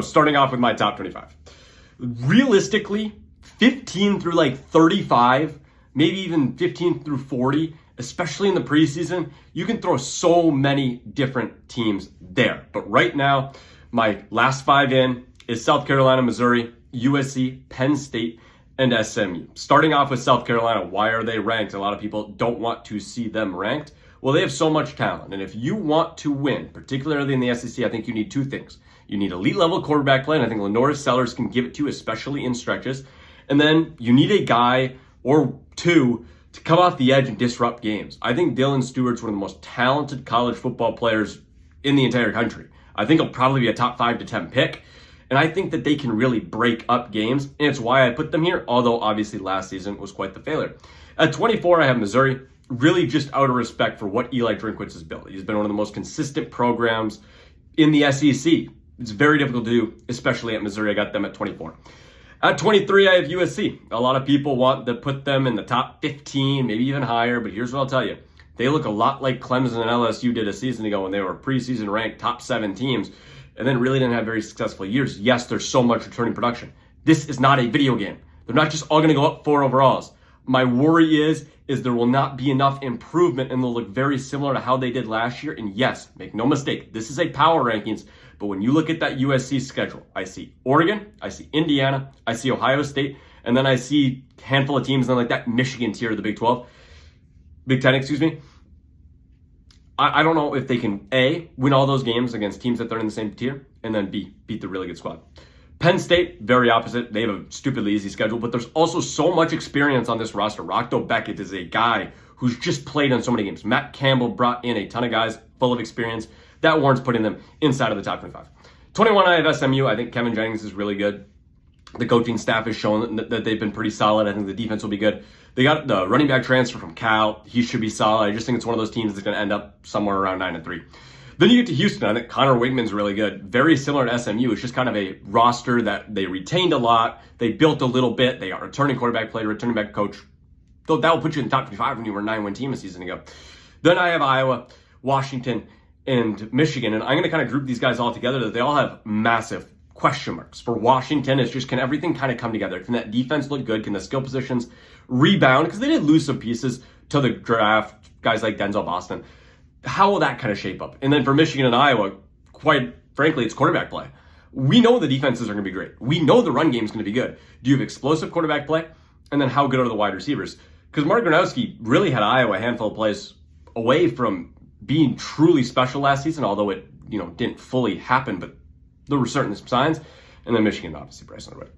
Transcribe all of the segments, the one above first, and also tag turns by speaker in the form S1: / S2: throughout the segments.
S1: Starting off with my top 25. Realistically, 15 through like 35, maybe even 15 through 40, especially in the preseason, you can throw so many different teams there. But right now, my last 5 in is South Carolina, Missouri, USC, Penn State, and SMU. Starting off with South Carolina, why are they ranked? A lot of people don't want to see them ranked. Well, they have so much talent. And if you want to win, particularly in the SEC, I think you need 2 things. You need elite level quarterback play, and I think Lenore Sellers can give it to you, especially in stretches. And then you need a guy or 2 to come off the edge and disrupt games. I think Dylan Stewart's one of the most talented college football players in the entire country. I think he'll probably be a top 5 to 10 pick. And I think that they can really break up games. And it's why I put them here, although obviously last season was quite the failure. At 24, I have Missouri, really just out of respect for what Eli Drinkwitz has built. He's been one of the most consistent programs in the SEC. It's very difficult to do, especially at Missouri. I got them at 24. At 23, I have USC. A lot of people want to put them in the top 15, maybe even higher, but here's what I'll tell you. They look a lot like Clemson and LSU did a season ago when they were preseason ranked top 7 teams and then really didn't have very successful years. Yes, there's so much returning production. This is not a video game. They're not just all going to go up 4 overalls. My worry is there will not be enough improvement and they'll look very similar to how they did last year. And yes, make no mistake, this is a power rankings. But when you look at that USC schedule, I see Oregon, I see Indiana, I see Ohio State, and then I see a handful of teams in like that Michigan tier of the Big Ten, excuse me. I don't know if they can, A, win all those games against teams that they're in the same tier, and then B, beat the really good squad. Penn State, very opposite. They have a stupidly easy schedule, but there's also so much experience on this roster. Rockdo Beckett is a guy who's just played on so many games. Matt Campbell brought in a ton of guys full of experience. That warrants putting them inside of the top 25. 21, I have SMU. I think Kevin Jennings is really good. The coaching staff has shown that they've been pretty solid. I think the defense will be good. They got the running back transfer from Cal. He should be solid. I just think it's one of those teams that's going to end up somewhere around 9-3. Then you get to Houston. I think Connor Wigman's really good. Very similar to SMU. It's just kind of a roster that they retained a lot. They built a little bit. They got returning quarterback play, returning back coach. So that will put you in the top 25 when you were a 9-win team a season ago. Then I have Iowa, Washington, and Michigan. And I'm going to kind of group these guys all together that they all have massive question marks. For Washington, it's just, can everything kind of come together? Can that defense look good? Can the skill positions rebound? Because they did lose some pieces to the draft, guys like Denzel Boston. How will that kind of shape up? And then for Michigan and Iowa, quite frankly, it's quarterback play. We know the defenses are going to be great. We know the run game is going to be good. Do you have explosive quarterback play? And then how good are the wide receivers? Because Mark Gronowski really had Iowa a handful of plays away from being truly special last season, although it didn't fully happen, but there were certain signs. And then Michigan, obviously, Bryson Underwood.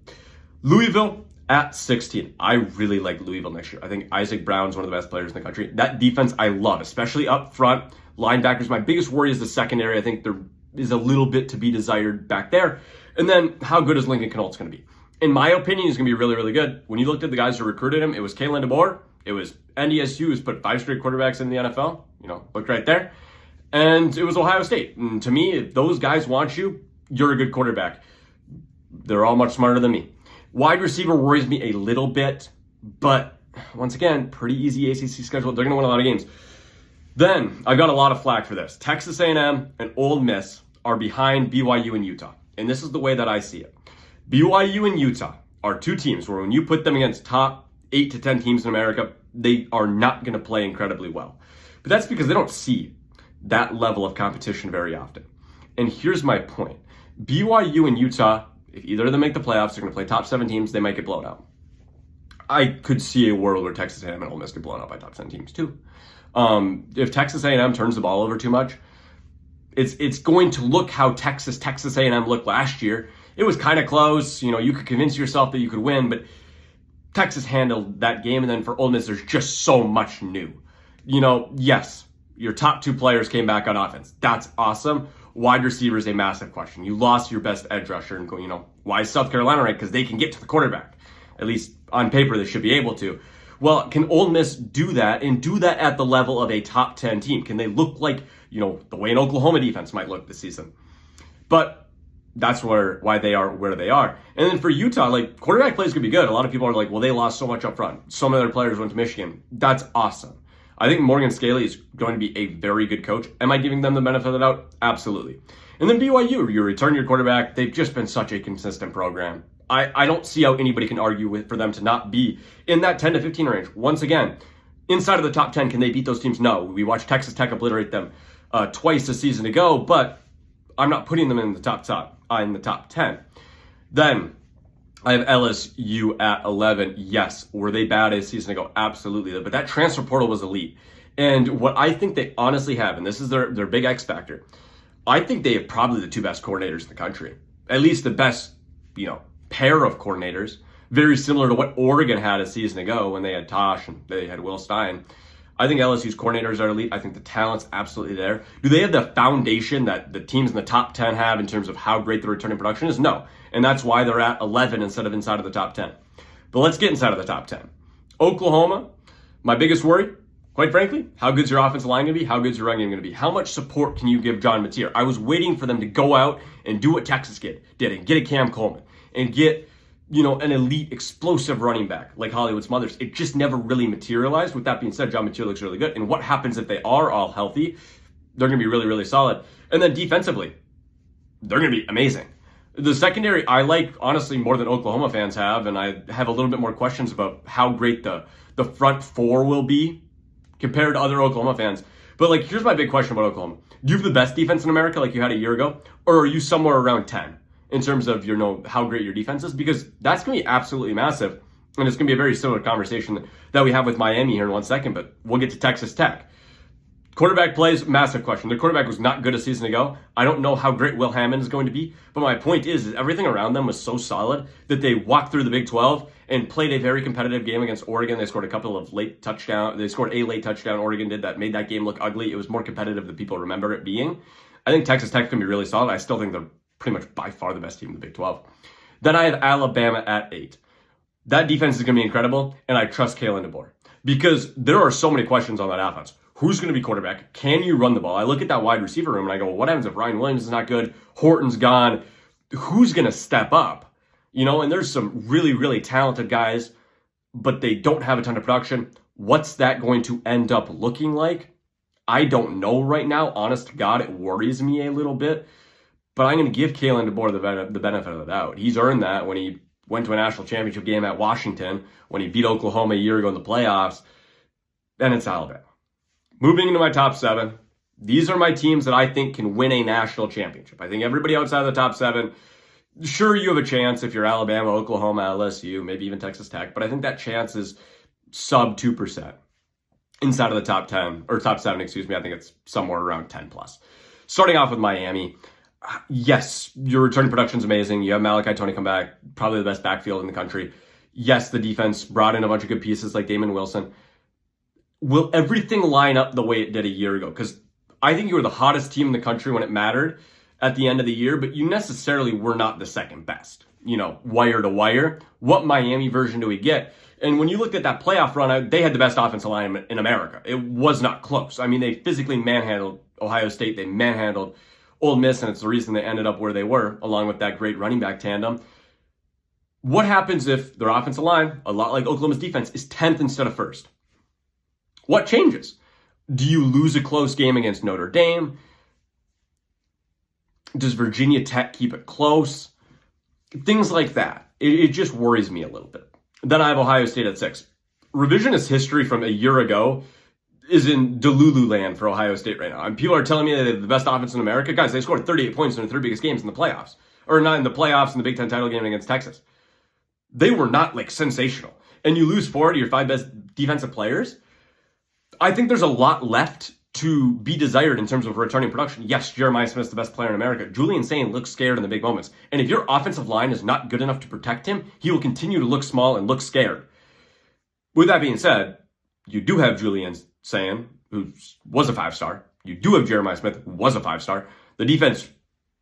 S1: Louisville at 16. I really like Louisville next year. I think Isaac Brown's one of the best players in the country. That defense I love, especially up front. Linebackers, my biggest worry is the secondary. I think there is a little bit to be desired back there. And then how good is Lincoln Knault's going to be? In my opinion, he's going to be really, really good. When you looked at the guys who recruited him, it was Kalen DeBoer. It was NDSU, who's put 5 straight quarterbacks in the NFL. Look right there. And it was Ohio State. And to me, if those guys want you, you're a good quarterback. They're all much smarter than me. Wide receiver worries me a little bit, but once again, pretty easy ACC schedule. They're going to win a lot of games. Then I've got a lot of flack for this. Texas A&M and Ole Miss are behind BYU and Utah. And this is the way that I see it. BYU and Utah are 2 teams where when you put them against top 8 to 10 teams in America, they are not going to play incredibly well. But that's because they don't see that level of competition very often. And here's my point. BYU and Utah, if either of them make the playoffs, they're going to play top 7 teams, they might get blown out. I could see a world where Texas A&M and Ole Miss get blown out by top 10 teams too. If Texas A&M turns the ball over too much, it's going to look how Texas A&M looked last year. It was kind of close. You could convince yourself that you could win, but Texas handled that game. And then for Ole Miss, there's just so much new. Yes, your top 2 players came back on offense. That's awesome. Wide receiver is a massive question. You lost your best edge rusher and why is South Carolina ranked? Because they can get to the quarterback. At least on paper, they should be able to. Well, can Ole Miss do that and do that at the level of a top 10 team? Can they look like, the way an Oklahoma defense might look this season? But that's why they are where they are. And then for Utah, quarterback plays could be good. A lot of people are like, well, they lost so much up front. Some of their players went to Michigan. That's awesome. I think Morgan Scaley is going to be a very good coach. Am I giving them the benefit of the doubt? Absolutely. And then BYU, you return your quarterback. They've just been such a consistent program. I don't see how anybody can argue with for them to not be in that 10 to 15 range. Once again, inside of the top 10, can they beat those teams? No. We watched Texas Tech obliterate them twice a season ago, but I'm not putting them in the top 10. Then I have LSU at 11. Yes. Were they bad a season ago? Absolutely. But that transfer portal was elite. And what I think they honestly have, and this is their big X factor, I think they have probably the two best coordinators in the country. At least the best, pair of coordinators. Very similar to what Oregon had a season ago when they had Tosh and they had Will Stein. I think LSU's coordinators are elite. I think the talent's absolutely there. Do they have the foundation that the teams in the top 10 have in terms of how great the returning production is? No. And that's why they're at 11 instead of inside of the top 10. But let's get inside of the top 10. Oklahoma, my biggest worry, quite frankly, how good's your offensive line going to be? How good's your run game going to be? How much support can you give John Mateer? I was waiting for them to go out and do what Texas did and get a Cam Coleman and get an elite explosive running back like Hollywood Smothers. It just never really materialized. With that being said, John Mateer looks really good. And what happens if they are all healthy? They're going to be really, really solid. And then defensively, they're going to be amazing. The secondary I like, honestly, more than Oklahoma fans have, and I have a little bit more questions about how great the front four will be compared to other Oklahoma fans. But here's my big question about Oklahoma. Do you have the best defense in America like you had a year ago? Or are you somewhere around 10? In terms of how great your defense is, because that's going to be absolutely massive. And it's going to be a very similar conversation that we have with Miami here in 1 second, but we'll get to Texas Tech. Quarterback plays, massive question. The quarterback was not good a season ago. I don't know how great Will Hammond is going to be, but my point is everything around them was so solid that they walked through the Big 12 and played a very competitive game against Oregon. They scored a couple of late touchdowns. They scored a late touchdown. Oregon did that, made that game look ugly. It was more competitive than people remember it being. I think Texas Tech can be really solid. I still think they're pretty much by far the best team in the Big 12. Then I have Alabama at 8. That defense is going to be incredible, and I trust Kalen DeBoer because there are so many questions on that offense. Who's going to be quarterback? Can you run the ball? I look at that wide receiver room and I go, well, what happens if Ryan Williams is not good? Horton's gone. Who's going to step up? And there's some really, really talented guys, but they don't have a ton of production. What's that going to end up looking like? I don't know right now. Honest to God, it worries me a little bit. But I'm going to give Kalen DeBoer the benefit of the doubt. He's earned that when he went to a national championship game at Washington, when he beat Oklahoma a year ago in the playoffs, and it's Alabama. Moving into my top 7, these are my teams that I think can win a national championship. I think everybody outside of the top 7, sure, you have a chance if you're Alabama, Oklahoma, LSU, maybe even Texas Tech, but I think that chance is sub 2%. Inside of the top 10, or top 7, I think it's somewhere around 10 plus. Starting off with Miami. Yes, your return production is amazing. You have Malachi Tony come back, probably the best backfield in the country. Yes, the defense brought in a bunch of good pieces like Damon Wilson. Will everything line up the way it did a year ago? Because I think you were the hottest team in the country when it mattered at the end of the year, but you necessarily were not the second best, wire to wire. What Miami version do we get? And when you looked at that playoff run, they had the best offensive line in America. It was not close. I mean, they physically manhandled Ohio State. They manhandled Ole Miss, and it's the reason they ended up where they were, along with that great running back tandem. What happens if their offensive line, a lot like Oklahoma's defense, is 10th instead of 1st? What changes? Do you lose a close game against Notre Dame? Does Virginia Tech keep it close? Things like that. It just worries me a little bit. Then I have Ohio State at 6. Revisionist history from a year ago is in Delulu land for Ohio State right now. And people are telling me that they have the best offense in America. Guys, they scored 38 points in the 3 biggest games in the playoffs. Or not in the playoffs in the Big Ten title game against Texas. They were not sensational. And you lose 4 to your 5 best defensive players. I think there's a lot left to be desired in terms of returning production. Yes, Jeremiah Smith's the best player in America. Julian Sain looks scared in the big moments. And if your offensive line is not good enough to protect him, he will continue to look small and look scared. With that being said, you do have Julian Sain, who was a 5-star. You do have Jeremiah Smith, who was a 5-star. The defense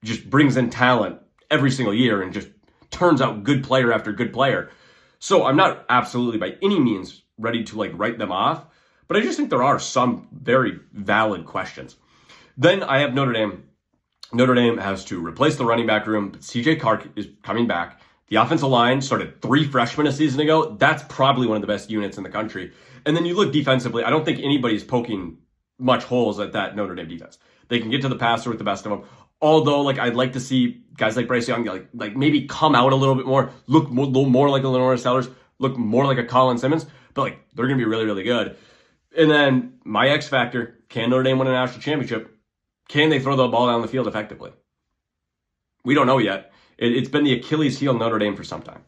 S1: just brings in talent every single year and just turns out good player after good player. So I'm not absolutely by any means ready to write them off, but I just think there are some very valid questions. Then I have Notre Dame. Notre Dame has to replace the running back room, but CJ Clark is coming back. The offensive line started 3 freshmen a season ago. That's probably one of the best units in the country. And then you look defensively, I don't think anybody's poking much holes at that Notre Dame defense. They can get to the passer with the best of them. Although, like, I'd like to see guys like Bryce Young, like maybe come out a little bit more, look a little more like a Lenore Sellers, look more like a Colin Simmons, but like they're going to be really, really good. And then my X factor, can Notre Dame win a national championship? Can they throw the ball down the field effectively? We don't know yet. It's been the Achilles heel of Notre Dame for some time.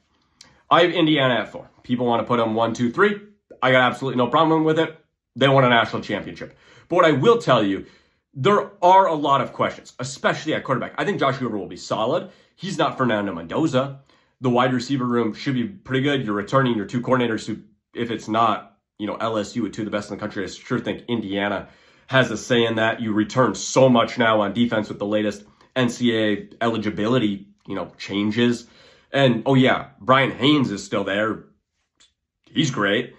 S1: I have Indiana at 4. People want to put them 1, 2, 3. I got absolutely no problem with it. They won a national championship. But what I will tell you, there are a lot of questions, especially at quarterback. I think Josh Hoover will be solid. He's not Fernando Mendoza. The wide receiver room should be pretty good. You're returning your 2 coordinators who, if it's not, LSU with 2 of the best in the country, I sure think Indiana has a say in that. You return so much now on defense with the latest NCAA eligibility, changes. And, oh yeah, Brian Haynes is still there. He's great.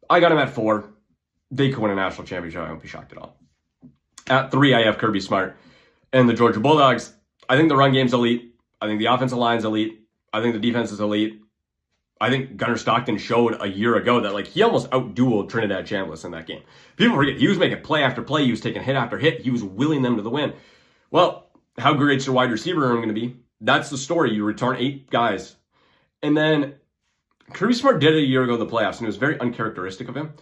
S1: I got him at 4. They could win a national championship. I won't be shocked at all. At 3, I have Kirby Smart and the Georgia Bulldogs. I think the run game's elite. I think the offensive line's elite. I think the defense is elite. I think Gunnar Stockton showed a year ago that he almost outdueled Trinidad Chambliss in that game. People forget, he was making play after play. He was taking hit after hit. He was willing them to the win. Well, how great's your wide receiver room going to be? That's the story. You return 8 guys. And then Kirby Smart did it a year ago in the playoffs, and it was very uncharacteristic of him.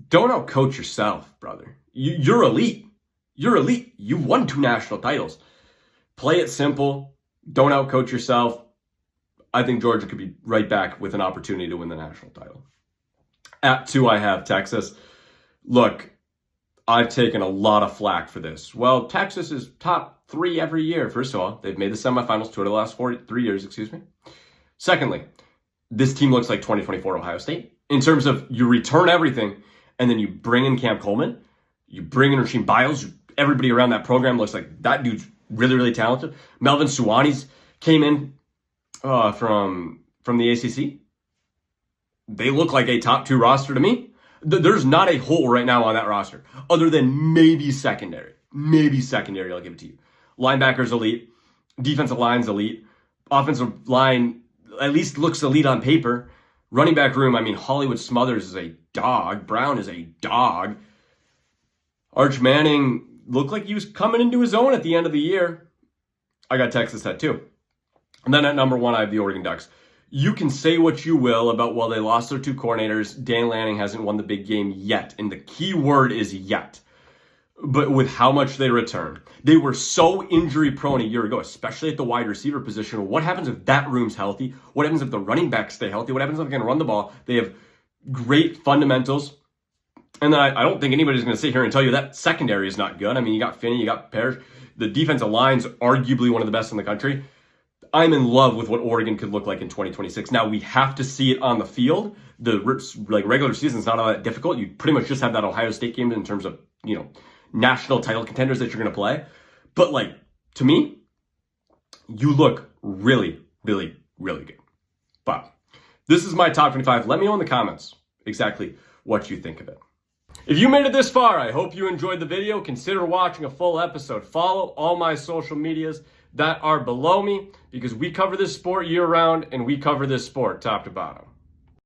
S1: Don't outcoach yourself, brother. You're elite. You're elite. You've won 2 national titles. Play it simple. Don't outcoach yourself. I think Georgia could be right back with an opportunity to win the national title. At 2, I have Texas. Look, I've taken a lot of flack for this. Well, Texas is top 3 every year. First of all, they've made the semifinals 2 of the last 3 years, Secondly, this team looks like 2024 Ohio State. In terms of you return everything, and then you bring in Cam Coleman, you bring in Rasheem Biles, everybody around that program looks like that dude's really, really talented. Melvin Suwani's came in from the ACC. They look like a top 2 roster to me. There's not a hole right now on that roster, other than maybe secondary. Maybe secondary, I'll give it to you. Linebackers elite. Defensive line's elite. Offensive line at least looks elite on paper. Running back room, Hollywood Smothers is a dog. Brown is a dog. Arch Manning looked like he was coming into his own at the end of the year. I got Texas at 2. And then at number 1, I have the Oregon Ducks. You can say what you will about, well, they lost their 2 coordinators. Dan Lanning hasn't won the big game yet. And the key word is yet. But with how much they return. They were so injury prone a year ago, especially at the wide receiver position. What happens if that room's healthy? What happens if the running backs stay healthy? What happens if they can run the ball? They have great fundamentals. And then I don't think anybody's going to sit here and tell you that secondary is not good. You got Finney, you got Parrish. The defensive line's arguably one of the best in the country. I'm in love with what Oregon could look like in 2026. Now, we have to see it on the field. The regular season's not all that difficult. You pretty much just have that Ohio State game in terms of, national title contenders that you're going to play. But, to me, you look really, really, really good. But this is my top 25. Let me know in the comments exactly what you think of it. If you made it this far, I hope you enjoyed the video. Consider watching a full episode. Follow all my social medias that are below me because we cover this sport year round and we cover this sport top to bottom.